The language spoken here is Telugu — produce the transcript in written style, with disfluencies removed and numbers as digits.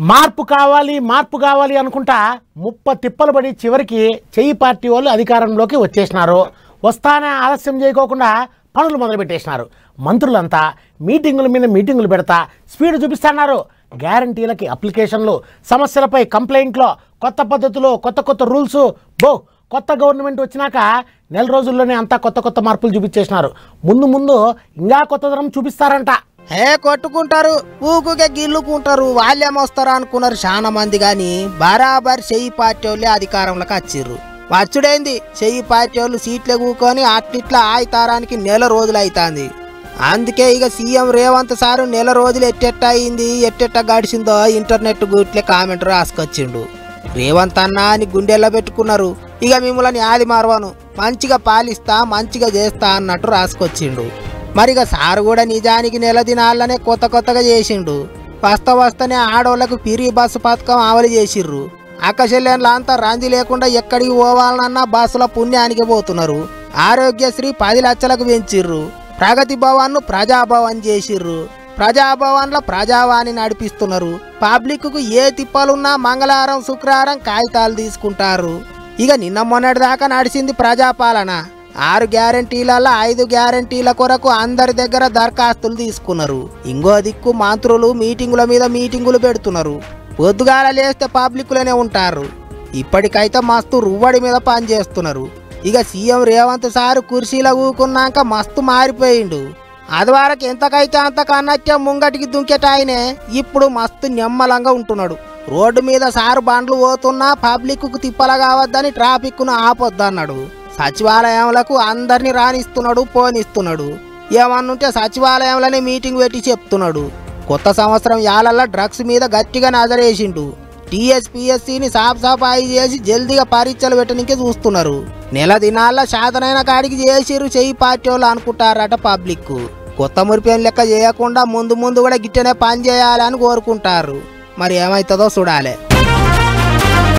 మార్పు కావాలి అనుకుంటా తిప్పలు పడి చివరికి చెయ్యి పార్టీ వాళ్ళు అధికారంలోకి వచ్చేసినారు. వస్తానే ఆలస్యం చేయకోకుండా పనులు మొదలుపెట్టేసినారు. మంత్రులంతా మీటింగుల మీద మీటింగులు పెడతా స్పీడ్ చూపిస్తున్నారు. గ్యారంటీలకి అప్లికేషన్లు, సమస్యలపై కంప్లైంట్లు, కొత్త పద్ధతులు, కొత్త రూల్స్. కొత్త గవర్నమెంట్ వచ్చినాక నెల రోజుల్లోనే అంతా కొత్త మార్పులు చూపించేసినారు. ముందు ఇంకా కొత్తదనం చూపిస్తారంట. కొట్టుకుంటారు, ఊకుకే గిల్లుకుంటారు, వాళ్ళేమొస్తారా అనుకున్నారు చాలా మంది. గాని బరాబర్ చెయ్యి పార్టీ వాళ్ళే అధికారంలోకి వచ్చిర్రు. వచ్చుడైంది చెయ్యి పార్టీ వాళ్ళు సీట్లు కూకొని అట్లిట్లా ఆయితారానికి నెల రోజులు అవుతుంది. అందుకే ఇక సీఎం రేవంత్ సారు నెల రోజులు ఎట్టెట్ట అయింది, ఎట్టెట్ట గడిచిందో ఇంటర్నెట్ గుట్లే కామెంట్ రాసుకొచ్చిండు. రేవంత్ అన్న అని గుండెల్లో పెట్టుకున్నారు. ఇక మిమ్మల్ని ఆది మార్వను, మంచిగా పాలిస్తా, మంచిగా చేస్తా అన్నట్టు రాసుకొచ్చిండు. మరిగా సారు కూడా నిజానికి నెల దినాలనే కొత్తగా చేసిండు. వస్తనే ఆడోళ్లకు పిరి బస్సు పథకం అమలు చేసిర్రు. అక్కచెల్లెన్లంతా రంది లేకుండా ఎక్కడికి పోవాలన్నా బస్సుల పుణ్యానికి పోతున్నారు. ఆరోగ్యశ్రీ 10 లక్షలకు పెంచిర్రు. ప్రగతి భవన్ ను ప్రజాభవన్ చేసిర్రు. ప్రజాభవన్లో ప్రజావాణి నడిపిస్తున్నారు. పబ్లిక్ కు ఏ తిప్పలున్నా మంగళవారం శుక్రవారం కాగితాలు తీసుకుంటారు. ఇక నిన్న మొన్నటి దాకా నడిచింది ప్రజాపాలన. 6 గ్యారంటీలలో 5 గ్యారంటీల కొరకు అందరి దగ్గర దరఖాస్తులు తీసుకున్నారు. ఇంకో దిక్కు మంత్రులు మీటింగుల మీద మీటింగులు పెడుతున్నారు. పొద్దుగాల లేస్తే పబ్లిక్లోనే ఉంటారు. ఇప్పటికైతే మస్తు రువ్వడి మీద పనిచేస్తున్నారు. ఇక సీఎం రేవంత్ సారు కుర్చీలో కూకున్నాక మస్తు మారిపోయిండు. అదివరకు ఎంతకైతే అంతకన్నట్టే ముంగటికి దుంకెటాయనే ఇప్పుడు మస్తు నెమ్మలంగా ఉంటున్నాడు. రోడ్డు మీద సారు బండ్లు పోతున్నా పబ్లిక్ కు తిప్పల కావద్దని ట్రాఫిక్ ను ఆపొద్దన్నాడు. సచివాలయంలకు అందరినీ రానిస్తున్నాడు, పోనిస్తున్నాడు. ఏమన్నుంటే సచివాలయంలోనే మీటింగ్ పెట్టి చెప్తున్నాడు. కొత్త సంవత్సరం యాలల్లా డ్రగ్స్ మీద గట్టిగా నజరేసిండు. టీఎస్పీఎస్సీని సాఫాయి చేసి జల్దీగా పరీక్షలు పెట్టడానికే చూస్తున్నారు. నెల దినాల్లో శాతనైన కాడికి చేసిర్రు చెయ్యి పార్టీ వాళ్ళు అనుకుంటారట పబ్లిక్. కొత్త మురిపేం లెక్క చేయకుండా ముందు కూడా గిట్టనే పని చేయాలని కోరుకుంటారు. మరి ఏమవుతుందో చూడాలి.